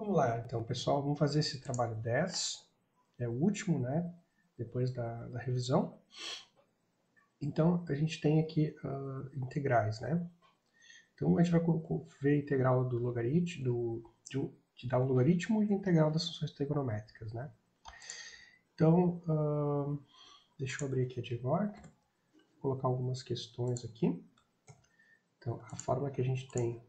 Vamos lá, então, pessoal, vamos fazer esse trabalho 10, é o último, né, depois da revisão. Então, a gente tem aqui integrais, né? Então, a gente vai ver a integral do logaritmo, de dar um logaritmo e a integral das funções trigonométricas, né? Então, deixa eu abrir aqui a Gmor, vou colocar algumas questões aqui. Então, a fórmula que a gente tem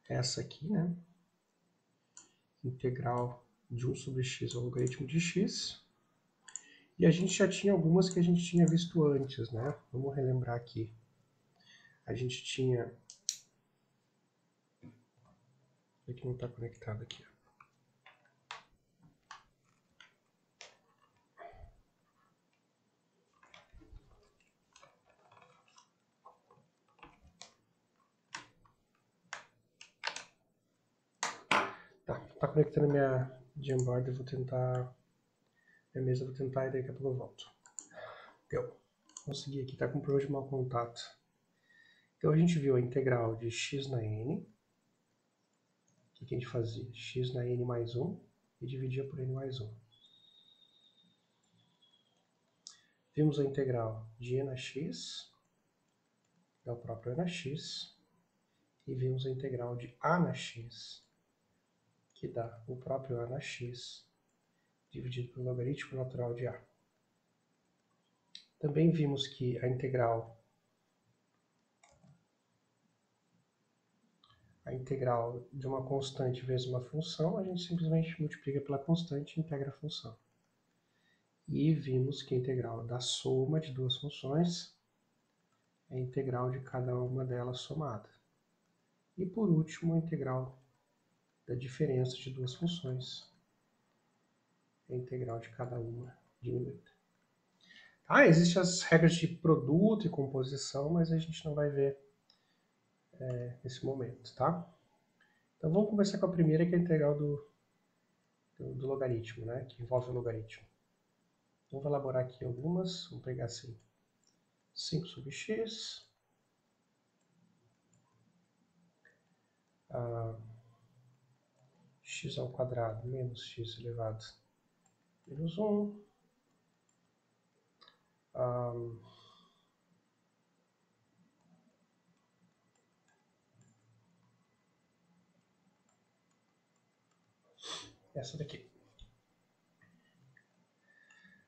é essa aqui, né? Integral de 1 sobre x ao logaritmo de x. E a gente já tinha algumas que a gente tinha visto antes, né? Vamos relembrar aqui. A gente tinha... É que não está conectado aqui. Tá conectando minha Jamboard, eu vou tentar... Minha mesa, eu vou tentar e daqui a pouco eu volto. Deu. Consegui aqui, tá com problema de mau contato. Então a gente viu a integral de x na n. O que a gente fazia? X na n mais 1 e dividia por n mais 1. Vimos a integral de e na x, é o próprio e na x. E vimos a integral de a na x, que dá o próprio a na x, dividido pelo logaritmo natural de a. Também vimos que a integral de uma constante vezes uma função, a gente simplesmente multiplica pela constante e integra a função. E vimos que a integral da soma de duas funções é a integral de cada uma delas somada. E por último, a integral da diferença de duas funções é a integral de cada uma diminuída. Existem as regras de produto e composição, mas a gente não vai ver nesse momento, tá? Então vamos começar com a primeira, que é a integral do logaritmo, né? Que envolve o logaritmo. Então vou elaborar aqui algumas, vamos pegar assim, 5 sobre x, x ao quadrado menos x elevado a menos 1, essa daqui.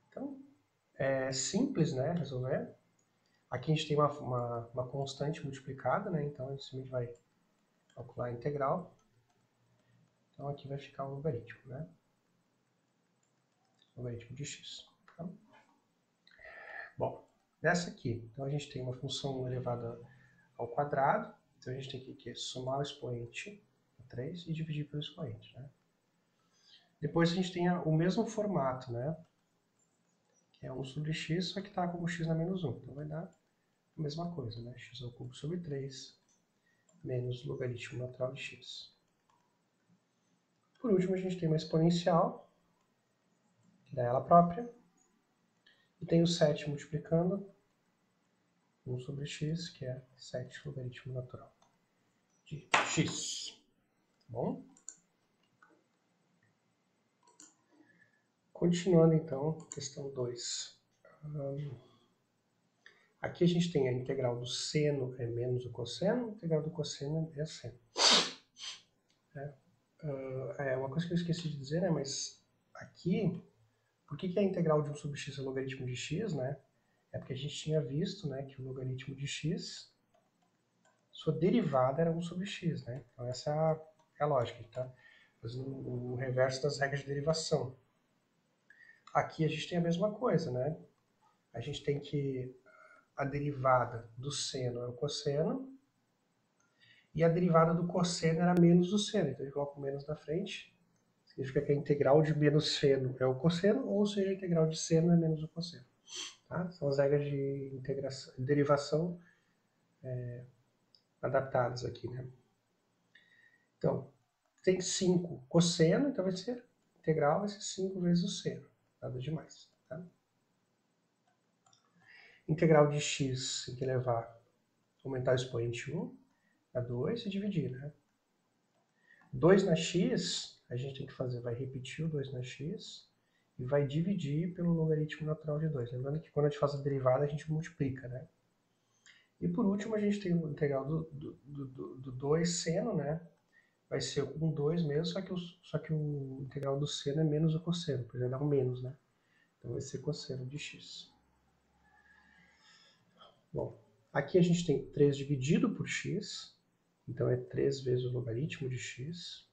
Então, é simples, né, resolver. Aqui a gente tem uma constante multiplicada, né, então a gente vai calcular a integral. Então aqui vai ficar o logaritmo, né, logaritmo de x. Tá? Bom, nessa aqui, então a gente tem uma função elevada ao quadrado, então a gente tem que somar o expoente a 3 e dividir pelo expoente, né. Depois a gente tem o mesmo formato, né, que é 1 sobre x, só que está como x na menos 1. Então vai dar a mesma coisa, né, x ao cubo sobre 3 menos logaritmo natural de x. Por último, a gente tem uma exponencial, que dá ela própria, e tem o 7 multiplicando 1 sobre x, que é 7 logaritmo natural de x. Tá bom? Continuando, então, questão 2. Aqui a gente tem a integral do seno é menos o cosseno, a integral do cosseno é seno. Uma coisa que eu esqueci de dizer, né, mas aqui, por que a integral de 1 sobre x é logaritmo de x, né? É porque a gente tinha visto, né, que o logaritmo de x, sua derivada era 1 sobre x, né? Então essa é a lógica, tá? Fazendo o reverso das regras de derivação. Aqui a gente tem a mesma coisa, né? A gente tem que a derivada do seno é o cosseno, e a derivada do cosseno era menos o seno. Então eu coloco menos na frente. Significa que a integral de menos seno é o cosseno, ou seja, a integral de seno é menos o cosseno. Tá? São as regras de derivação adaptadas aqui, né? Então, tem 5 cosseno, então vai ser integral, vai ser 5 vezes o seno. Nada demais. Tá? Integral de x tem que levar, aumentar o expoente 1 a 2 e dividir, né? 2 na x, a gente tem que fazer, vai repetir o 2 na x e vai dividir pelo logaritmo natural de 2. Lembrando que quando a gente faz a derivada, a gente multiplica, né? E por último, a gente tem o integral do 2 seno, né? Vai ser um 2 mesmo, só que o integral do seno é menos o cosseno, porque vai dar um menos, né? Então vai ser cosseno de x. Bom, aqui a gente tem 3 dividido por x, então é 3 vezes o logaritmo de x.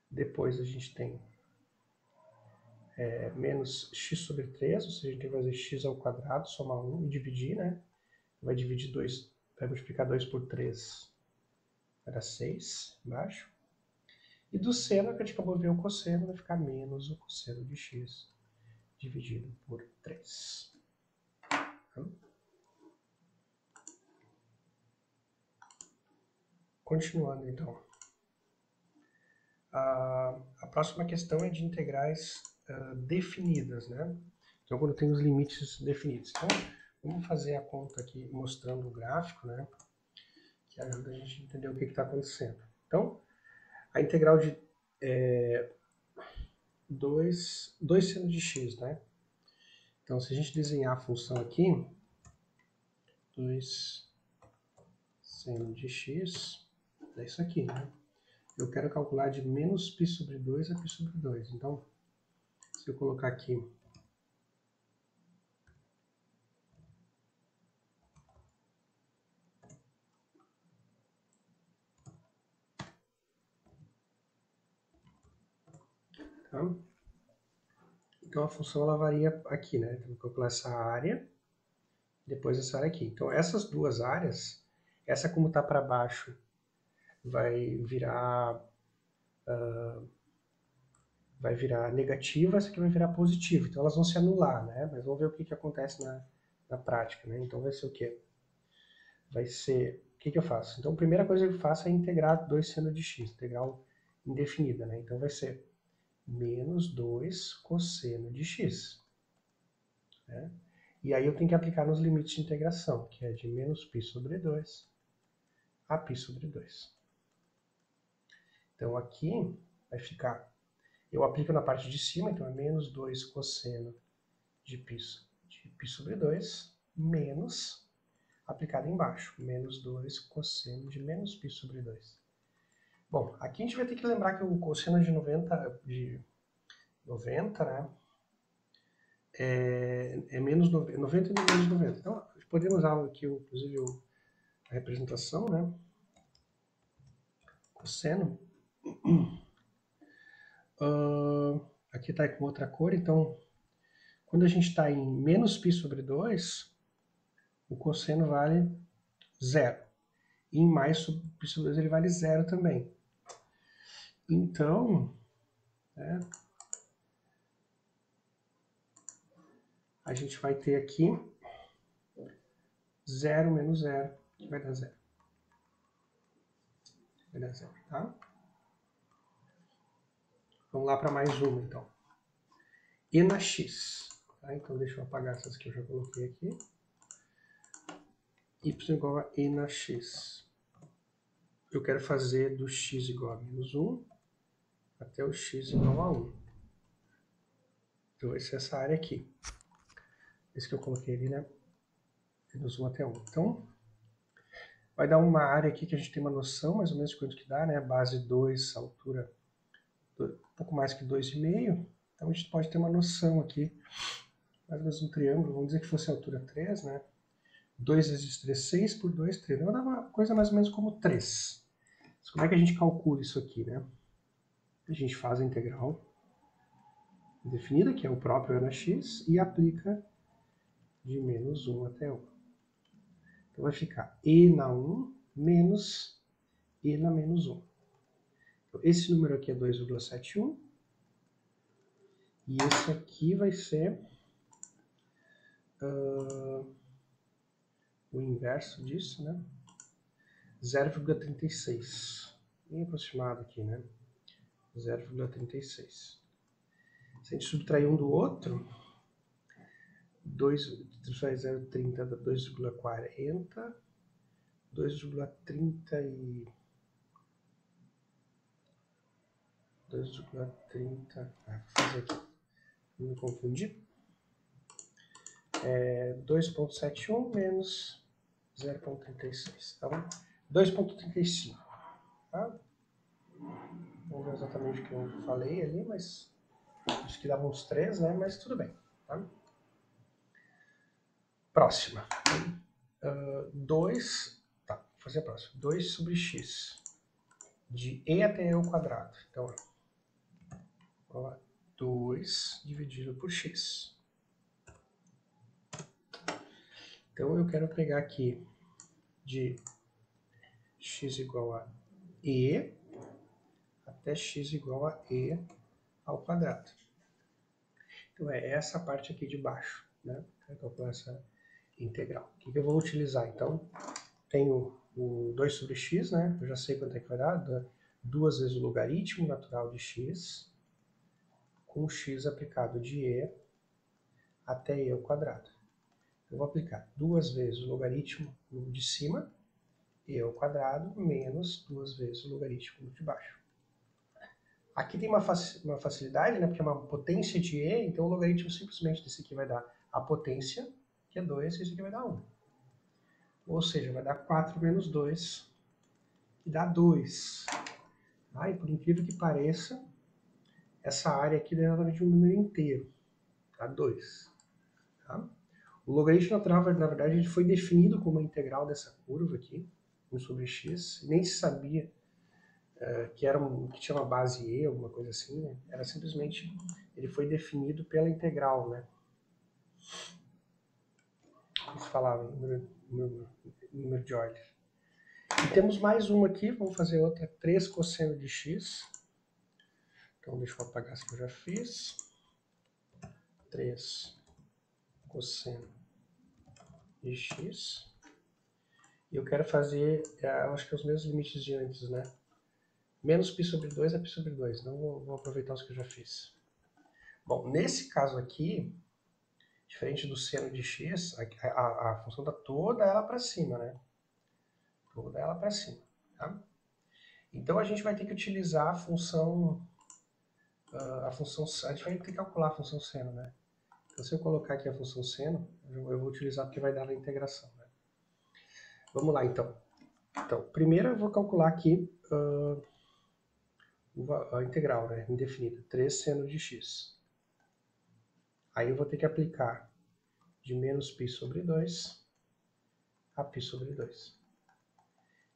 Depois a gente tem menos x sobre 3, ou seja, a gente tem que fazer x ao quadrado, somar 1 e dividir, né? Vai dividir 2, vai multiplicar 2 por 3, vai dar 6 embaixo. E do seno, que a gente acabou de ver o cosseno, vai ficar menos o cosseno de x dividido por 3. Continuando, então. A próxima questão é de integrais definidas, né? Então, quando tem os limites definidos. Então, vamos fazer a conta aqui mostrando o gráfico, né? Que ajuda a gente a entender o que está acontecendo. Então, a integral de 2 seno de x, né? Então, se a gente desenhar a função aqui, 2 seno de x, é isso aqui, né? Eu quero calcular de menos π sobre 2 a π sobre 2. Então, se eu colocar aqui tá? Então a função ela varia aqui, né? Então, vou calcular essa área, depois essa área aqui. Então essas duas áreas, essa como está para baixo, vai virar negativa, essa aqui vai virar positiva. Então elas vão se anular, né? Mas vamos ver o que acontece na prática, né? Então vai ser o quê? Vai ser... O que eu faço? Então a primeira coisa que eu faço é integrar 2 seno de x, integral indefinida, né? Então vai ser menos 2 cosseno de x. Né? E aí eu tenho que aplicar nos limites de integração, que é de menos π sobre 2 a π sobre 2. Então aqui vai ficar, eu aplico na parte de cima, então é menos 2 cosseno de π sobre 2, menos, aplicado embaixo, menos 2 cosseno de menos π sobre 2. Bom, aqui a gente vai ter que lembrar que o cosseno de 90, né, é menos 90 e menos 90. Então, podemos usar aqui, inclusive, a representação, né? Cosseno. Aqui está com outra cor, então, quando a gente está em menos π sobre 2, o cosseno vale 0. E em mais π sobre 2 ele vale 0 também. Então, né, a gente vai ter aqui 0 menos 0, que vai dar 0. Vai dar 0, tá? Vamos lá para mais uma, então. E na x. Tá? Então, deixa eu apagar essas que eu já coloquei aqui. Y igual a E na x. Eu quero fazer do x igual a menos 1 até o x igual a 1. Então, vai ser essa área aqui. Esse que eu coloquei ali, né? Menos 1 até 1. Então, vai dar uma área aqui que a gente tem uma noção, mais ou menos, de quanto que dá, né? Base 2, altura um pouco mais que 2,5. Então, a gente pode ter uma noção aqui, mais ou menos um triângulo, vamos dizer que fosse a altura 3, né? 2 vezes 3, 6 por 2, 3. Vai dar uma coisa mais ou menos como 3. Mas como é que a gente calcula isso aqui, né? A gente faz a integral definida, que é o próprio E na x, e aplica de menos 1 até 1. Então vai ficar E na 1 menos E na menos 1. Então, esse número aqui é 2,71. E esse aqui vai ser o inverso disso, né? 0,36. Bem aproximado aqui, né? 0,36. Se a gente subtrair um do outro, 0,30 dá 2,40, 2,30 2,30. Vou fazer aqui. Não me confundir. 2,71 menos 0,36. Então, 2,35. Tá? Não é exatamente o que eu falei ali, mas acho que dava uns 3, né? Mas tudo bem. Tá? Próxima. 2. Tá, vou fazer a próxima. 2 sobre x. De e até e ao quadrado. Então, ó, 2 dividido por x. Então, eu quero pegar aqui de x igual a e até x igual a e ao quadrado. Então, é essa parte aqui de baixo, né? Quero calcular essa integral. O que eu vou utilizar, então? Tenho o 2 sobre x, né? Eu já sei quanto é que vai dar. 2 vezes o logaritmo natural de x, com x aplicado de e até e ao quadrado. Eu vou aplicar 2 vezes o logaritmo de cima, e ao quadrado, menos 2 vezes o logaritmo de baixo. Aqui tem uma facilidade, né, porque é uma potência de e, então o logaritmo simplesmente desse aqui vai dar a potência, que é 2, e esse aqui vai dar 1. Ou seja, vai dar 4 menos 2, que dá 2. E por incrível que pareça, essa área aqui é exatamente um número inteiro, dá 2. Tá? O logaritmo natural, na verdade, ele foi definido como a integral dessa curva aqui, 1 sobre x, nem se sabia que tinha uma base e, alguma coisa assim, né? Era simplesmente, ele foi definido pela integral, né? Isso falava, número de Euler. E temos mais uma aqui, vamos fazer outra, 3 cosseno de x. Então deixa eu apagar isso que eu já fiz. 3 cosseno de x. E eu quero fazer, eu acho que é os mesmos limites de antes, né? Menos π sobre 2 é π sobre 2, então vou aproveitar os que eu já fiz. Bom, nesse caso aqui, diferente do seno de x, a função está toda ela para cima, né? Toda ela para cima, tá? Então a gente vai ter que utilizar a função, a gente vai ter que calcular a função seno, né? Então se eu colocar aqui a função seno, eu vou utilizar porque vai dar na integração, né? Vamos lá então. Então, primeiro eu vou calcular aqui a integral, né, indefinida, 3 seno de x. Aí eu vou ter que aplicar de menos π sobre 2 a π sobre 2.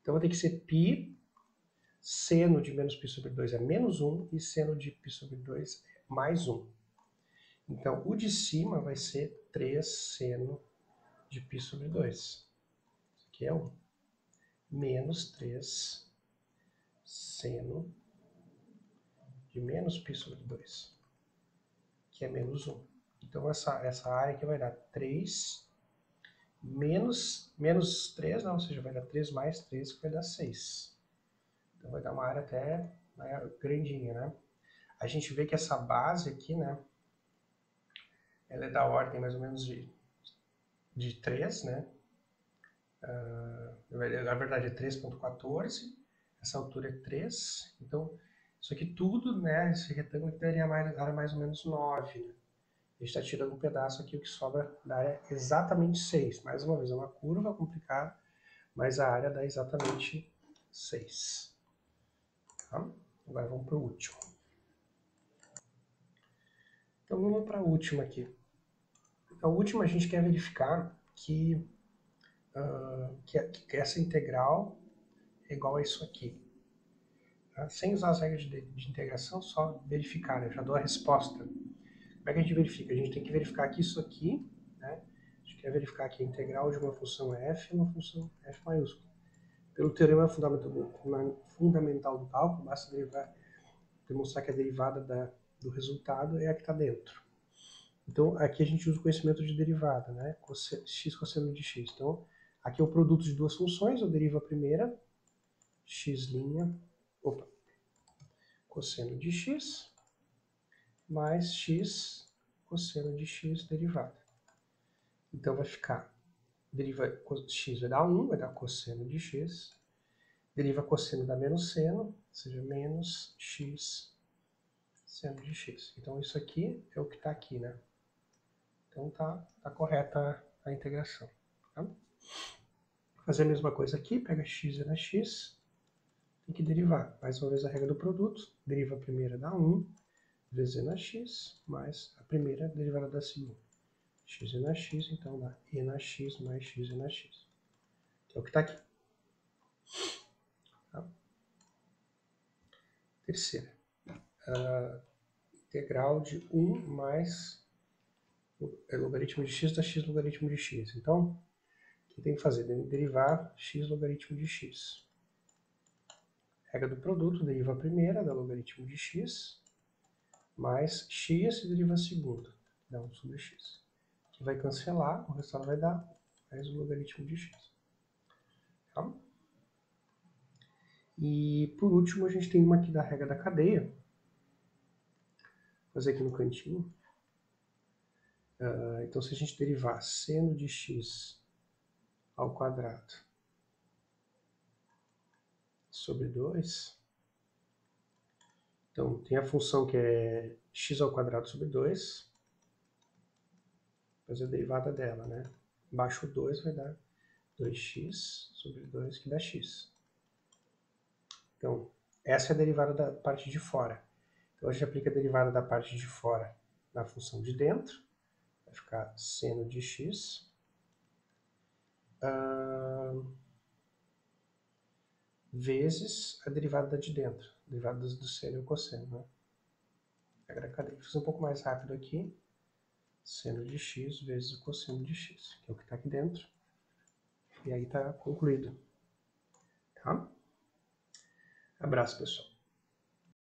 Então vai ter que ser π, seno de menos π sobre 2 é menos 1 e seno de π sobre 2 é mais 1. Então o de cima vai ser 3 seno de π sobre 2. Isso aqui é 1. Menos 3 seno de menos π sobre 2, que é menos 1. Então essa área aqui vai dar 3 menos 3, não, ou seja, vai dar 3 mais 3, que vai dar 6. Então vai dar uma área até grandinha, né? A gente vê que essa base aqui, né, ela é da ordem mais ou menos de 3, né? Na verdade é 3,14, essa altura é 3, então isso aqui tudo, né, esse retângulo aqui daria mais ou menos 9, né? A gente está tirando um pedaço aqui, o que sobra da área é exatamente 6. Mais uma vez, é uma curva complicada, mas a área dá exatamente 6. Tá? Agora vamos para o último. Então vamos para a última aqui. A última a gente quer verificar que essa integral é igual a isso aqui. Tá? Sem usar as regras de integração, só verificar, né? Eu já dou a resposta. Como é que a gente verifica? A gente tem que verificar que isso aqui, né? A gente quer verificar que a integral de uma função f é uma função f maiúscula. Pelo teorema fundamental do cálculo, basta demonstrar que a derivada do resultado é a que está dentro. Então, aqui a gente usa o conhecimento de derivada, né? X cosseno de x. Então, aqui é o produto de duas funções, eu derivo a primeira, x', cosseno de x, mais x cosseno de x derivada. Então vai ficar, deriva x vai dar 1, vai dar cosseno de x, deriva cosseno dá menos seno, ou seja, menos x seno de x. Então isso aqui é o que está aqui, né? Então tá correta a integração. Tá? Fazer a mesma coisa aqui, pega x e na x, tem que derivar. Mais uma vez a regra do produto, deriva a primeira da 1, vezes e na x, mais a primeira derivada da segunda. X e na x, então dá e na x mais x e na x. Que é o que está aqui. Tá? Terceira. Integral de 1 mais logaritmo de x da x logaritmo de x. Então, o que tem que fazer? Derivar x logaritmo de x. Regra do produto, deriva a primeira da logaritmo de x, mais x e deriva a segunda, dá 1 sobre x. Que vai cancelar, o resultado vai dar mais o logaritmo de x. Tá? E por último, a gente tem uma aqui da regra da cadeia. Vou fazer aqui no cantinho. Então, se a gente derivar seno de x ao quadrado sobre 2, então tem a função que é x ao quadrado sobre 2, fazer a derivada dela, né? Embaixo 2 vai dar 2x sobre 2, que dá x. Então, essa é a derivada da parte de fora. Então, a gente aplica a derivada da parte de fora na função de dentro. Vai ficar seno de x. Vezes a derivada da de dentro. Derivada do seno e o cosseno, né? Regra da cadeia. Fiz um pouco mais rápido aqui. Seno de x vezes o cosseno de x, que é o que está aqui dentro. E aí está concluído. Tá? Abraço, pessoal.